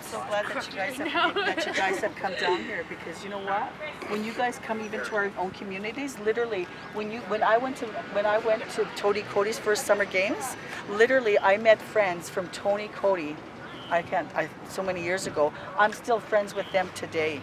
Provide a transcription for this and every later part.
so glad that you guys have come down here, because you know what? When you guys come even to our own communities, literally, when I went to Cote's first summer games, literally I met friends from Cote. So many years ago. I'm still friends with them today.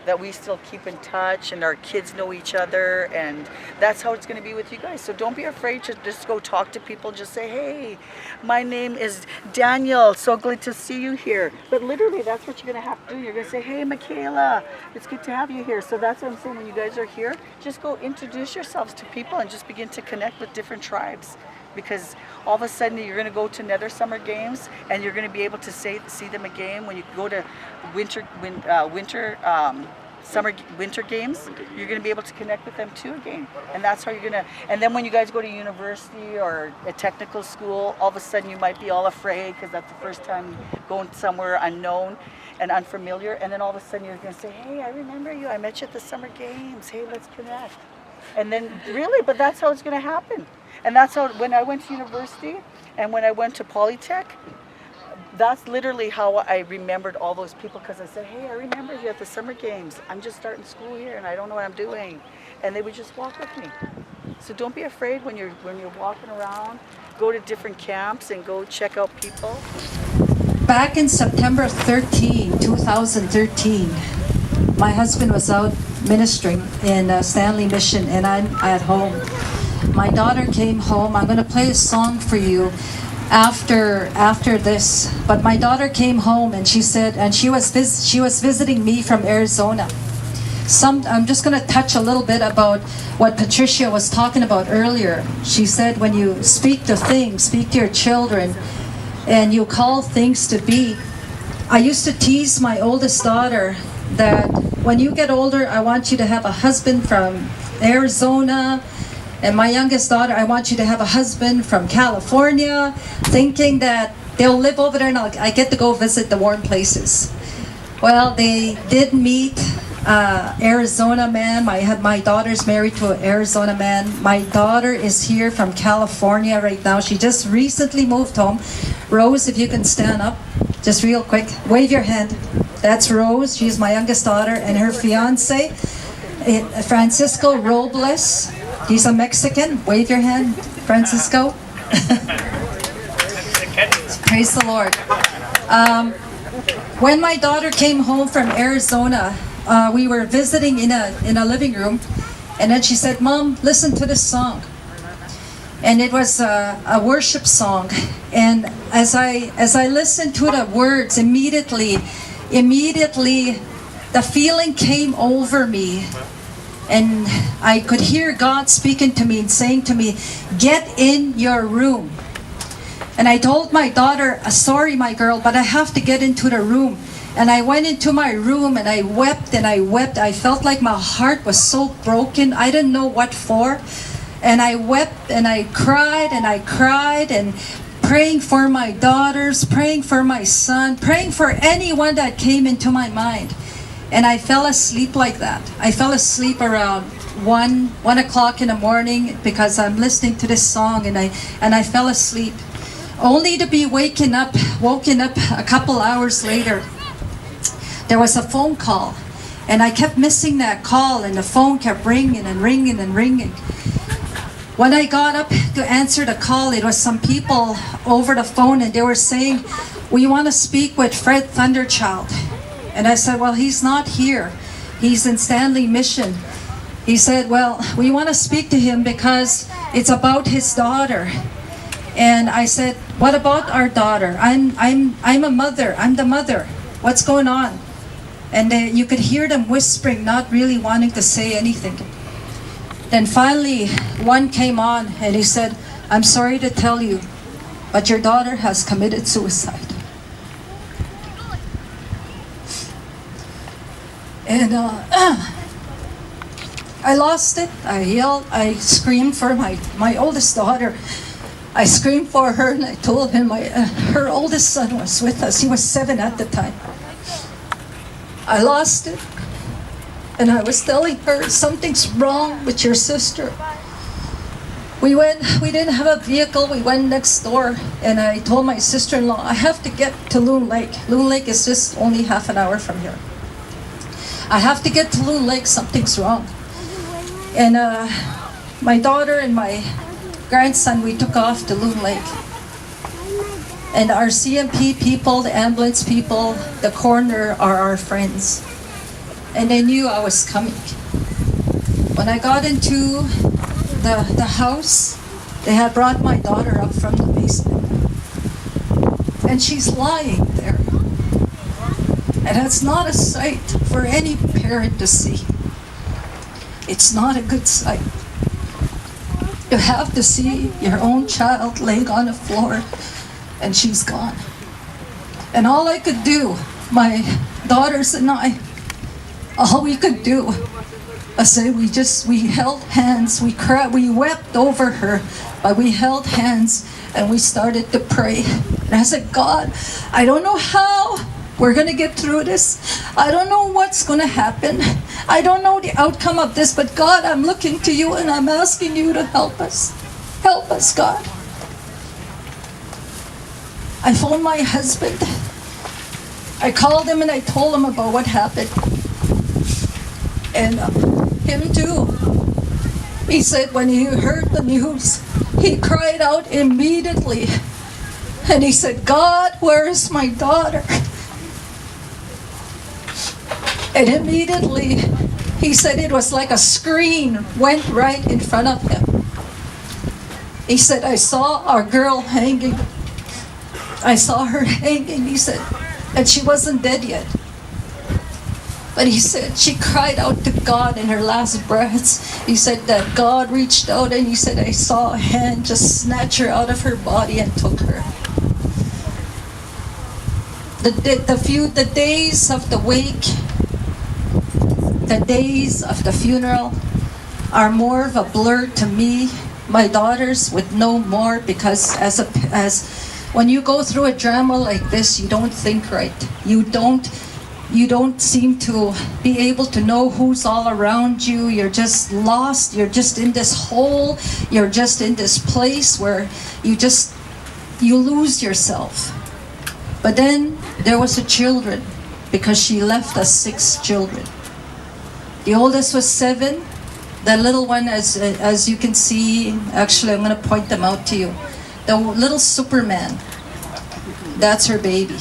That we still keep in touch, and our kids know each other, and that's how it's going to be with you guys. So don't be afraid to just go talk to people. Just say, hey, my name is Daniel, so glad to see you here. But literally, that's what you're going to have to do. You're going to say, hey, Michaela, it's good to have you here. So that's what I'm saying. When you guys are here, just go introduce yourselves to people and just begin to connect with different tribes. Because all of a sudden you're going to go to another summer games, and you're going to be able to see them again. When you go to winter games, you're going to be able to connect with them too again. And that's how you're going to, and then when you guys go to university or a technical school, all of a sudden you might be all afraid because that's the first time going somewhere unknown and unfamiliar, and then all of a sudden you're going to say, hey, I remember you, I met you at the summer games, hey, let's connect. And then really, but that's how it's going to happen. And that's how, when I went to university and when I went to Polytech, that's literally how I remembered all those people, because I said, hey, I remember you at the summer games. I'm just starting school here and I don't know what I'm doing. And they would just walk with me. So don't be afraid when you're walking around. Go to different camps and go check out people. Back in September 2013, my husband was out ministering in Stanley Mission, and I'm at home. My daughter came home. I'm going to play a song for you after this. But my daughter came home, and she said, and she was visiting me from Arizona. I'm just going to touch a little bit about what Patricia was talking about earlier. She said, when you speak to things, speak to your children, and you call things to be. I used to tease my oldest daughter that when you get older, I want you to have a husband from Arizona, and my youngest daughter, I want you to have a husband from California, thinking that they'll live over there and I get to go visit the warm places. Well, they did meet Arizona man. My daughter's married to an Arizona man. My daughter is here from California right now. She just recently moved home. Rose, if you can stand up, just real quick, wave your hand. That's Rose. She's my youngest daughter, and her fiance, Francisco Robles. He's a Mexican. Wave your hand, Francisco. Praise the Lord. When my daughter came home from Arizona, we were visiting in a living room, and then she said, "Mom, listen to this song." And it was a worship song. And as I listened to the words, immediately the feeling came over me. And I could hear God speaking to me and saying to me, "Get in your room." And I told my daughter, "Sorry, my girl, but I have to get into the room." And I went into my room and I wept and I wept. I felt like my heart was so broken. I didn't know what for. And I wept and I cried and praying for my daughters, praying for my son, praying for anyone that came into my mind. And I fell asleep like that. I fell asleep around 1 o'clock in the morning because I'm listening to this song, and I fell asleep, only to be woken up a couple hours later. There was a phone call, and I kept missing that call, and the phone kept ringing and ringing and ringing. When I got up to answer the call, it was some people over the phone, and they were saying, "We want to speak with Fred Thunderchild." And I said, "Well, he's not here. He's in Stanley Mission." He said, "Well, we want to speak to him because it's about his daughter." And I said, "What about our daughter? I'm a mother. I'm the mother. What's going on?" And you could hear them whispering, not really wanting to say anything. Then finally, one came on and he said, "I'm sorry to tell you, but your daughter has committed suicide." And I lost it. I yelled. I screamed for my oldest daughter. I screamed for her, and I told him her oldest son was with us. He was 7 at the time. I lost it. And I was telling her, "Something's wrong with your sister. we didn't have a vehicle, we went next door, and I told my sister-in-law, I have to get to Loon Lake. Loon Lake is just only half an hour from here. I have to get to Loon Lake, something's wrong. And my daughter and my grandson, we took off to Loon Lake. And our CMP people, the ambulance people, the coroner are our friends. And they knew I was coming. When I got into the house, they had brought my daughter up from the basement. And she's lying there. And it's not a sight for any parent to see. It's not a good sight. You have to see your own child laying on the floor and she's gone. And all I could do, my daughters and I, all we could do, I say we held hands, we cried, we wept over her, but we held hands and we started to pray. And I said, God, I don't know how we're gonna get through this. I don't know what's gonna happen. I don't know the outcome of this, but God, I'm looking to you and I'm asking you to help us. Help us, God. I phoned my husband. I called him and I told him about what happened. And him too. He said when he heard the news, he cried out immediately. And he said, God, where is my daughter? And immediately, he said it was like a screen went right in front of him. He said, I saw our girl hanging. I saw her hanging, he said, and she wasn't dead yet. But he said she cried out to God in her last breaths. He said that God reached out and he said, I saw a hand just snatch her out of her body and took her. The days of the wake, the days of the funeral are more of a blur to me. My daughters would know more because when you go through a drama like this, you don't think right. You don't seem to be able to know who's all around you. You're just lost. You're just in this hole. You're just in this place where you lose yourself. But then there was the children, because she left us 6 children. The oldest was 7. The little one, as you can see, actually I'm going to point them out to you. The little Superman, that's her baby.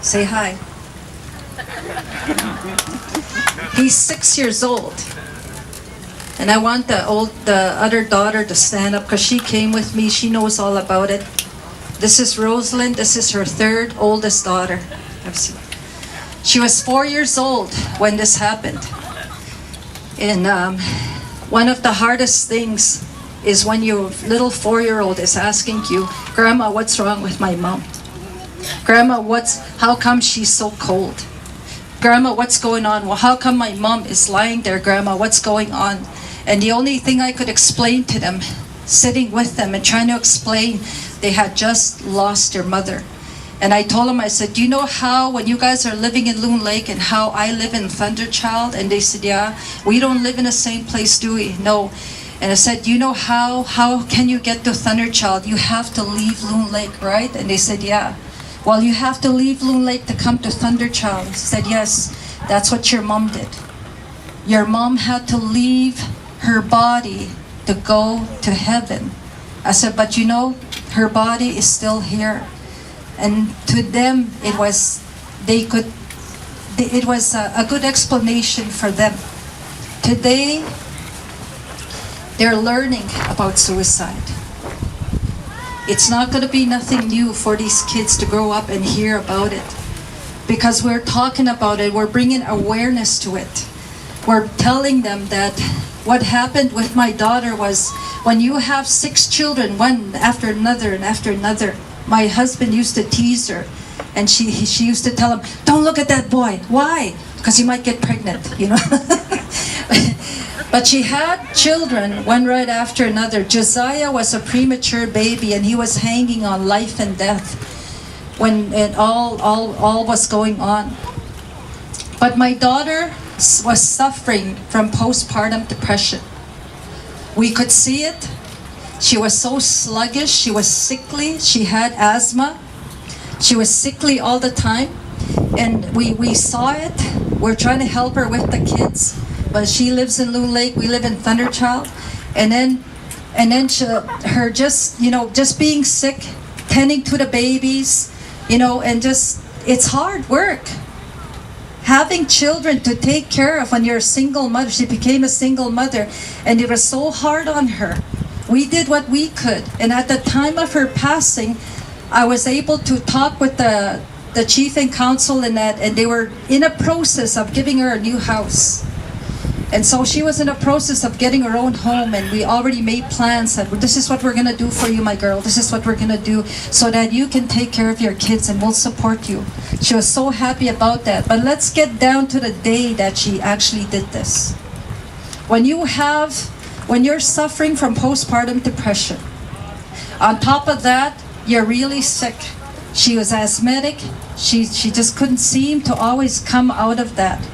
Say hi. He's 6 years old. And I want the other daughter to stand up because she came with me. She knows all about it. This is Rosalind. This is her 3rd oldest daughter. She was 4 years old when this happened. And one of the hardest things is when your little 4-year-old is asking you, Grandma, what's wrong with my mom? Grandma, how come she's so cold? Grandma, what's going on? Well, how come my mom is lying there, Grandma? What's going on? And the only thing I could explain to them, sitting with them and trying to explain, they had just lost their mother. And I told them, I said, do you know how when you guys are living in Loon Lake and how I live in Thunderchild? And they said, yeah, we don't live in the same place, do we? No. And I said, do you know how can you get to Thunderchild? You have to leave Loon Lake, right? And they said, yeah. Well, you have to leave Loon Lake to come to Thunderchild. I said, yes, that's what your mom did. Your mom had to leave her body to go to heaven. I said, but you know, her body is still here. And to them, it was a good explanation for them. Today, they're learning about suicide. It's not going to be nothing new for these kids to grow up and hear about it. Because we're talking about it, we're bringing awareness to it. We're telling them that what happened with my daughter was when you have 6 children, one after another and after another. My husband used to tease her, and she used to tell him, don't look at that boy. Why? Because you might get pregnant, you know. But she had children, one right after another. Josiah was a premature baby, and he was hanging on life and death when it all was going on. But my daughter was suffering from postpartum depression. We could see it. She was so sluggish. She was sickly. She had asthma. She was sickly all the time. And we saw it. We're trying to help her with the kids. But she lives in Loon Lake. We live in Thunderchild. And then her just, just being sick, tending to the babies, and just, it's hard work. Having children to take care of when you're a single mother. She became a single mother, and it was so hard on her. We did what we could. And at the time of her passing, I was able to talk with the chief and council and they were in a process of giving her a new house. And so she was in a process of getting her own home, and we already made plans that this is what we're going to do for you, my girl. This is what we're going to do so that you can take care of your kids and we'll support you. She was so happy about that. But let's get down to the day that she actually did this. When you're suffering from postpartum depression, on top of that, you're really sick. She was asthmatic. She just couldn't seem to always come out of that.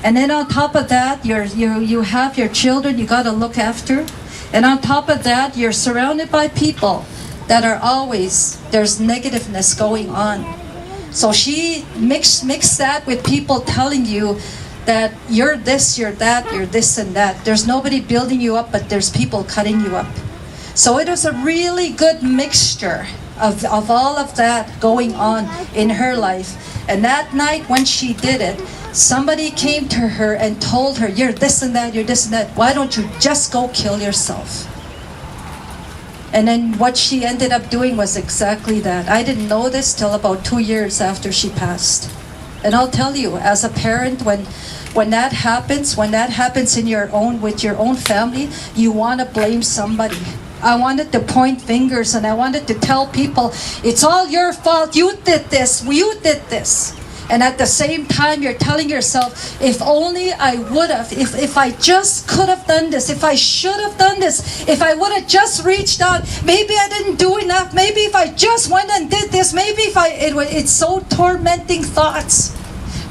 And then on top of that, you have your children you got to look after. And on top of that, you're surrounded by people that are always, there's negativeness going on. So she mixed that with people telling you that you're this, you're that, you're this and that. There's nobody building you up, but there's people cutting you up. So it was a really good mixture of all of that going on in her life. And that night when she did it, somebody came to her and told her, you're this and that, you're this and that. Why don't you just go kill yourself? And then what she ended up doing was exactly that. I didn't know this till about 2 years after she passed. And I'll tell you, as a parent, when that happens with your own family, you want to blame somebody. I wanted to point fingers and I wanted to tell people, it's all your fault. You did this. You did this. And at the same time, you're telling yourself, if only I would have, if I just could have done this, if I should have done this, if I would have just reached out, maybe I didn't do enough, maybe if I just went and did this, maybe it's so tormenting thoughts.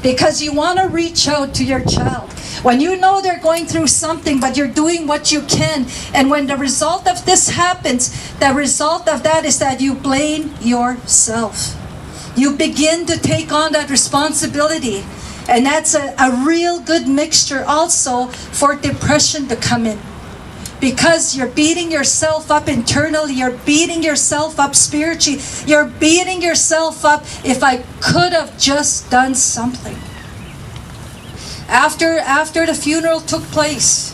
Because you want to reach out to your child. When you know they're going through something, but you're doing what you can. And when the result of this happens, the result of that is that you blame yourself. You begin to take on that responsibility. And that's a real good mixture also for depression to come in. Because you're beating yourself up internally, you're beating yourself up spiritually, you're beating yourself up, if I could have just done something. After the funeral took place,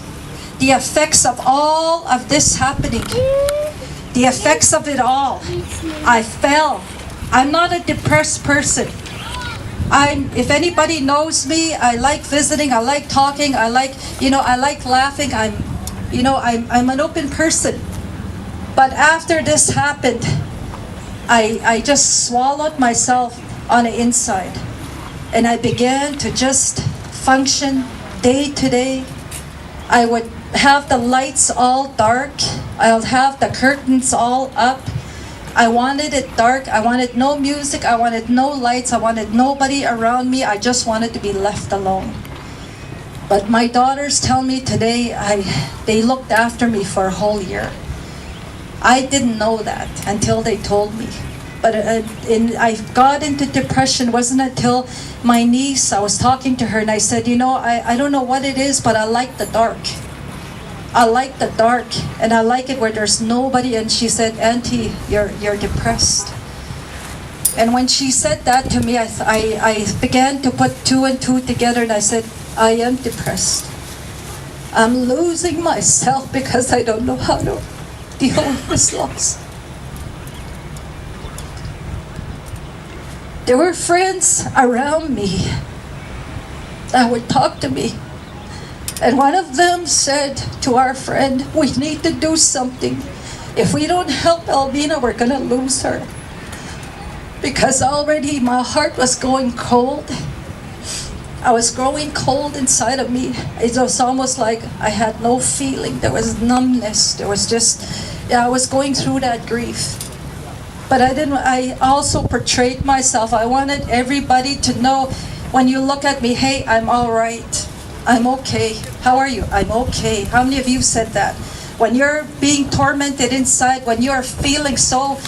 the effects of all of this happening, the effects of it all, I fell. I'm not a depressed person. If anybody knows me, I like visiting, I like talking, I like laughing. I'm an open person. But after this happened, I just swallowed myself on the inside. And I began to just function day to day. I would have the lights all dark. I'll have the curtains all up. I wanted it dark. I wanted no music. I wanted no lights. I wanted nobody around me. I just wanted to be left alone. But my daughters tell me today they looked after me for a whole year. I didn't know that until they told me. But I got into depression. It wasn't until my niece, I was talking to her and I said, I don't know what it is, but I like the dark. I like the dark and I like it where there's nobody. And she said, Auntie, you're depressed. And when she said that to me, I began to put two and two together and I said, I am depressed. I'm losing myself because I don't know how to deal with this loss. There were friends around me that would talk to me. And one of them said to our friend, we need to do something. If we don't help Alvina, we're going to lose her. Because already my heart was going cold. I was growing cold inside of me. It was almost like I had no feeling. There was numbness. There was just, I was going through that grief. But I also portrayed myself. I wanted everybody to know, when you look at me, hey, I'm all right. I'm okay. How are you? I'm okay. How many of you said that? when you're being tormented inside, when you're feeling so,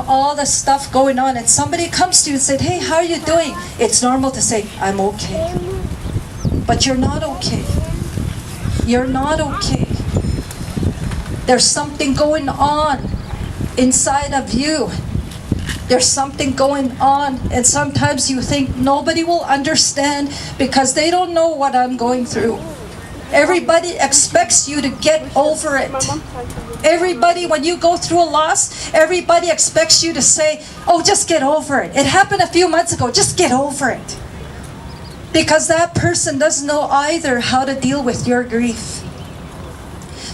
all the stuff going on, and somebody comes to you and said, hey, how are you doing? It's normal to say, I'm okay. But you're not okay. You're not okay. There's something going on inside of you. There's something going on, and sometimes you think nobody will understand because they don't know what I'm going through. Everybody expects you to get over it. Everybody, when you go through a loss, everybody expects you to say, oh, just get over it. It happened a few months ago, just get over it. Because that person doesn't know either how to deal with your grief.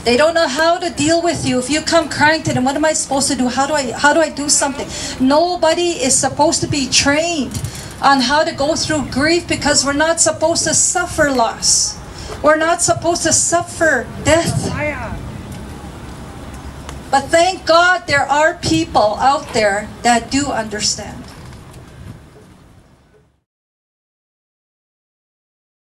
They don't know how to deal with you. If you come crying to them, what am I supposed to do? How do I do something? Nobody is supposed to be trained on how to go through grief, because we're not supposed to suffer loss. We're not supposed to suffer death. But thank God there are people out there that do understand.